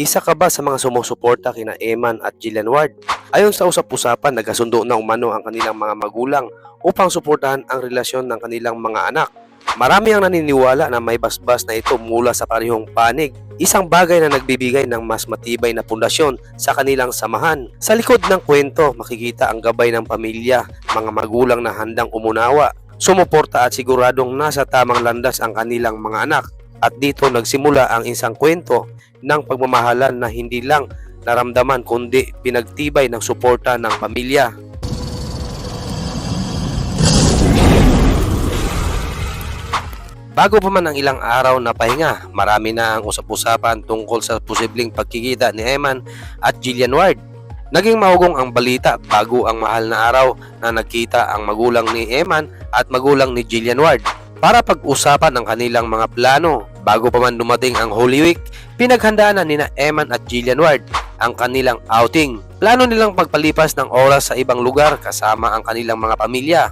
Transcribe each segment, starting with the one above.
Isa ka ba sa mga sumusuporta kina Eman at Jillian Ward? Ayon sa usap-usapan, nagkasundo na umano ang kanilang mga magulang upang suportahan ang relasyon ng kanilang mga anak. Marami ang naniniwala na may basbas na ito mula sa parehong panig, isang bagay na nagbibigay ng mas matibay na pundasyon sa kanilang samahan. Sa likod ng kwento, makikita ang gabay ng pamilya, mga magulang na handang umunawa, sumuporta at siguradong nasa tamang landas ang kanilang mga anak. At dito nagsimula ang isang kwento ng pagmamahalan na hindi lang naramdaman kundi pinagtibay ng suporta ng pamilya. Bago pa man ang ilang araw na pahinga, marami na ang usap-usapan tungkol sa posibleng pagkikita ni Eman at Jillian Ward. Naging mahugong ang balita bago ang mahal na araw na nagkita ang magulang ni Eman at magulang ni Jillian Ward para pag-usapan ang kanilang mga plano. Bago pa man dumating ang Holy Week, pinaghandaan na nina Eman at Jillian Ward ang kanilang outing. Plano nilang pagpalipas ng oras sa ibang lugar kasama ang kanilang mga pamilya.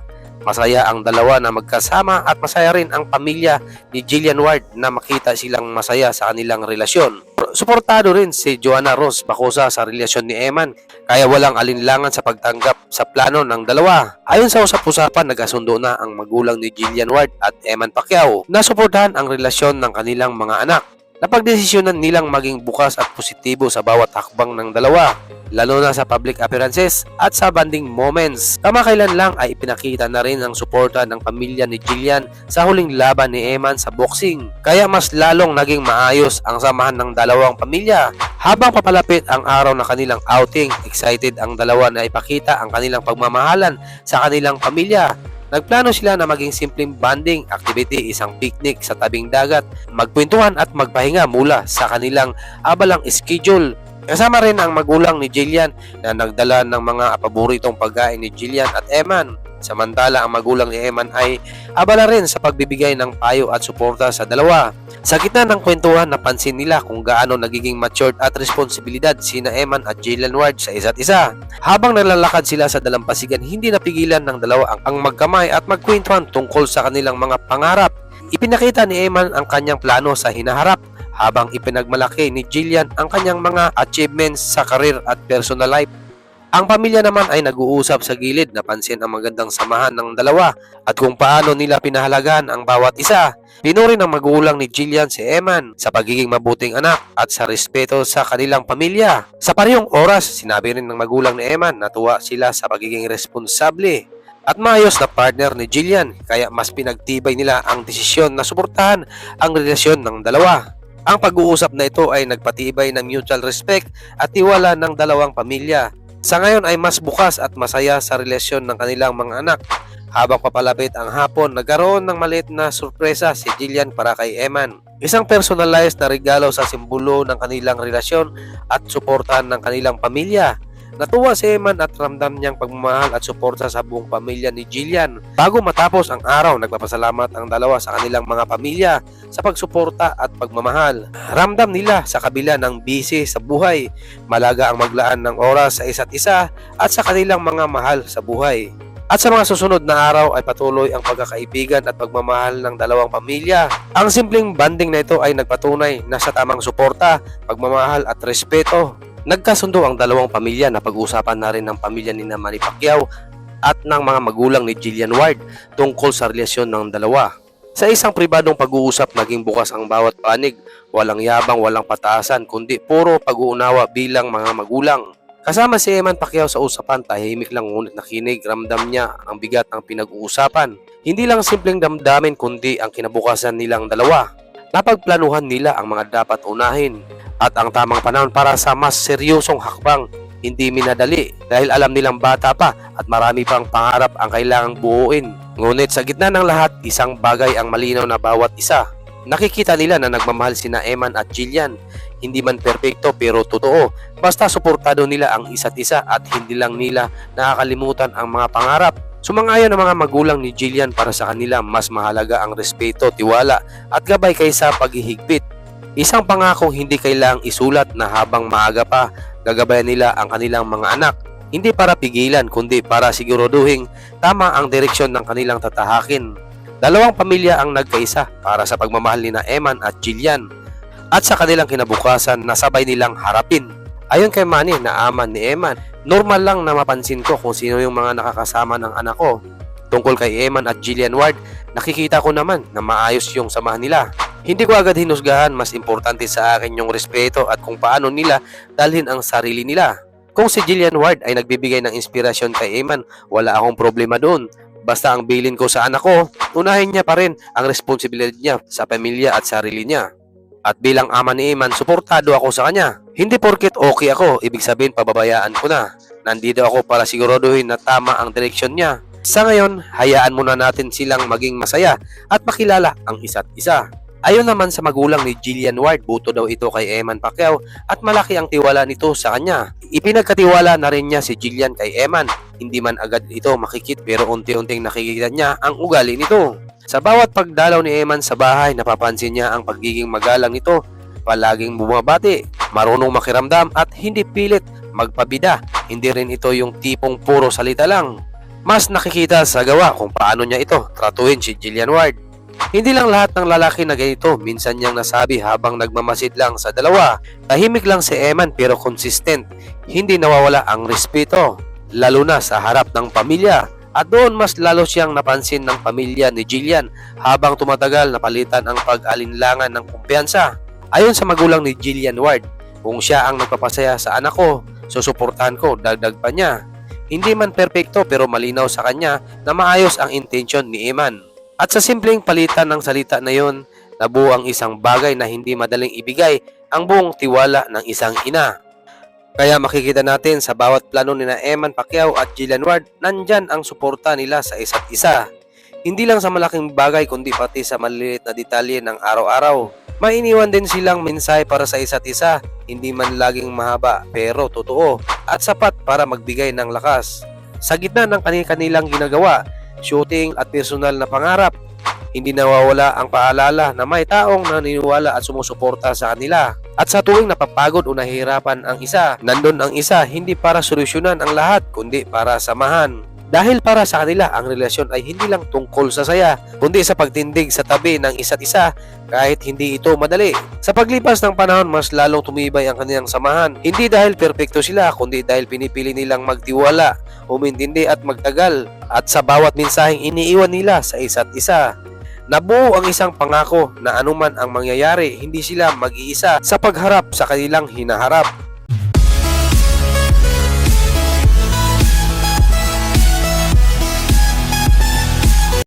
Masaya ang dalawa na magkasama at masaya rin ang pamilya ni Jillian Ward na makita silang masaya sa kanilang relasyon. Suportado rin si Joanna Rose Bacosa sa relasyon ni Eman, kaya walang alinlangan sa pagtanggap sa plano ng dalawa. Ayon sa usap-usapan, nagkasundo na ang magulang ni Jillian Ward at Eman Pacquiao na suportahan ang relasyon ng kanilang mga anak. Napagdesisyonan nilang maging bukas at positibo sa bawat hakbang ng dalawa, lalo na sa public appearances at sa bonding moments. Kamakailan lang ay ipinakita na rin ang suporta ng pamilya ni Jillian sa huling laban ni Eman sa boxing. Kaya mas lalong naging maayos ang samahan ng dalawang pamilya. Habang papalapit ang araw na kanilang outing, excited ang dalawa na ipakita ang kanilang pagmamahalan sa kanilang pamilya. Nagplano sila na maging simpleng bonding activity, isang picnic sa tabing dagat, magkwentuhan at magpahinga mula sa kanilang abalang schedule. Kasama rin ang magulang ni Jillian na nagdala ng mga paboritong pagkain ni Jillian at Eman. Samantala ang magulang ni Eman ay abala rin sa pagbibigay ng payo at suporta sa dalawa. Sa gitna ng kwentuhan, napansin nila kung gaano nagiging matured at responsibilidad sina Eman at Jillian Ward sa isa't isa. Habang nalalakad sila sa dalampasigan, hindi napigilan ng dalawa ang magkamay at magkwentuhan tungkol sa kanilang mga pangarap. Ipinakita ni Eman ang kanyang plano sa hinaharap, habang ipinagmalaki ni Jillian ang kanyang mga achievements sa career at personal life. Ang pamilya naman ay nag-uusap sa gilid, napansin ang magandang samahan ng dalawa at kung paano nila pinahalagaan ang bawat isa. Pinuri ng magulang ni Jillian si Eman sa pagiging mabuting anak at sa respeto sa kanilang pamilya. Sa parehong oras, sinabi rin ng magulang ni Eman na tuwa sila sa pagiging responsable at maayos na partner ni Jillian, kaya mas pinagtibay nila ang desisyon na suportahan ang relasyon ng dalawa. Ang pag-uusap na ito ay nagpatibay ng mutual respect at tiwala ng dalawang pamilya. Sa ngayon ay mas bukas at masaya sa relasyon ng kanilang mga anak. Habang papalapit ang hapon, nagkaroon ng maliit na sorpresa si Jillian para kay Eman. Isang personalized na regalo sa simbolo ng kanilang relasyon at suportahan ng kanilang pamilya. Natuwa si Eman at ramdam niyang pagmamahal at suporta sa buong pamilya ni Jillian. Bago matapos ang araw, nagpapasalamat ang dalawa sa kanilang mga pamilya sa pagsuporta at pagmamahal. Ramdam nila sa kabila ng busy sa buhay, malaga ang maglaan ng oras sa isa't isa at sa kanilang mga mahal sa buhay. At sa mga susunod na araw ay patuloy ang pagkakaibigan at pagmamahal ng dalawang pamilya. Ang simpleng banding na ito ay nagpatunay na sa tamang suporta, pagmamahal at respeto. Nagkasundo ang dalawang pamilya na pag-usapan na rin ng pamilya ni Manny Pacquiao at ng mga magulang ni Jillian Ward tungkol sa relasyon ng dalawa. Sa isang pribadong pag-uusap, naging bukas ang bawat panig, walang yabang, walang pataasan, kundi puro pag-uunawa bilang mga magulang. Kasama si Eman Pacquiao sa usapan, tahimik lang ngunit nakinig, ramdam niya ang bigat ng pinag-uusapan. Hindi lang simpleng damdamin kundi ang kinabukasan nilang dalawa. Napagplanuhan nila ang mga dapat unahin at ang tamang panahon para sa mas seryosong hakbang. Hindi minadali dahil alam nilang bata pa at marami pang pangarap ang kailangang buuin. Ngunit sa gitna ng lahat, isang bagay ang malinaw na bawat isa. Nakikita nila na nagmamahal sina Eman at Jillian. Hindi man perpekto pero totoo. Basta suportado nila ang isa't isa at hindi lang nila nakakalimutan ang mga pangarap. Sumang-ayon ang mga magulang ni Jillian para sa kanila mas mahalaga ang respeto, tiwala at gabay kaysa paghihigpit. Isang pangakong hindi kailangang isulat na habang maaga pa, gagabayan nila ang kanilang mga anak. Hindi para pigilan kundi para siguraduhin tama ang direksyon ng kanilang tatahakin. Dalawang pamilya ang nagkaisa para sa pagmamahal ni Eman at Jillian. at sa kanilang kinabukasan na sabay nilang harapin. Ayon kay Manny na ama ni Eman, normal lang na mapansin ko kung sino yung mga nakakasama ng anak ko. Tungkol kay Eman at Jillian Ward, nakikita ko naman na maayos yung samahan nila. Hindi ko agad hinusgahan, mas importante sa akin yung respeto at kung paano nila dalhin ang sarili nila. Kung si Jillian Ward ay nagbibigay ng inspirasyon kay Eman, wala akong problema doon. Basta ang bilin ko sa anak ko, unahin niya pa rin ang responsibilidad niya sa pamilya at sarili niya. At bilang ama ni Eman, suportado ako sa kanya. Hindi porket okay ako, ibig sabihin pababayaan ko na. Nandito ako para siguraduhin na tama ang direksyon niya. Sa ngayon, hayaan muna natin silang maging masaya at makilala ang isa't isa. Ayon naman sa magulang ni Jillian Ward, buto daw ito kay Eman Pacquiao at malaki ang tiwala nito sa kanya. Ipinagkatiwala na rin niya si Jillian kay Eman. Hindi man agad ito makikit pero unti-unting nakikita niya ang ugali nito. Sa bawat pagdalaw ni Eman sa bahay, napapansin niya ang pagiging magalang nito. Palaging bumabati, marunong makiramdam at hindi pilit magpabida. Hindi rin ito yung tipong puro salita lang. Mas nakikita sa gawa kung paano niya ito tratuhin si Jillian Ward. Hindi lang lahat ng lalaki na ganito, minsan niyang nasabi habang nagmamasid lang sa dalawa. Tahimik lang si Eman pero consistent, hindi nawawala ang respeto, lalo na sa harap ng pamilya. At doon mas lalo siyang napansin ng pamilya ni Jillian habang tumatagal napalitan ang pag-alinlangan ng kumpiyansa. Ayon sa magulang ni Jillian Ward, kung siya ang nagpapasaya sa anak ko, susuportahan ko, dagdag pa niya. Hindi man perpekto pero malinaw sa kanya na maayos ang intensyon ni Eman. At sa simpleng palitan ng salita na yon, nabuo ang isang bagay na hindi madaling ibigay, ang buong tiwala ng isang ina. Kaya makikita natin sa bawat plano ni na Eman Pacquiao at Jillian Ward, nandyan ang suporta nila sa isa't isa. Hindi lang sa malaking bagay kundi pati sa maliliit na detalye ng araw-araw. Mainiwan din silang mensahe para sa isa't isa, hindi man laging mahaba pero totoo at sapat para magbigay ng lakas. Sa gitna ng kanilang ginagawa, shooting at personal na pangarap, hindi nawawala ang paalala na may taong naniniwala at sumusuporta sa kanila. At sa tuwing napapagod o nahihirapan ang isa, nandun ang isa hindi para solusyonan ang lahat kundi para samahan. Dahil para sa kanila, ang relasyon ay hindi lang tungkol sa saya, kundi sa pagtindig sa tabi ng isa't isa kahit hindi ito madali. Sa paglipas ng panahon, mas lalong tumibay ang kanilang samahan. Hindi dahil perpekto sila, kundi dahil pinipili nilang magtiwala, umintindi at magtagal. At sa bawat mensaheng iniiwan nila sa isa't isa, nabuo ang isang pangako na anuman ang mangyayari, hindi sila mag-iisa sa pagharap sa kanilang hinaharap.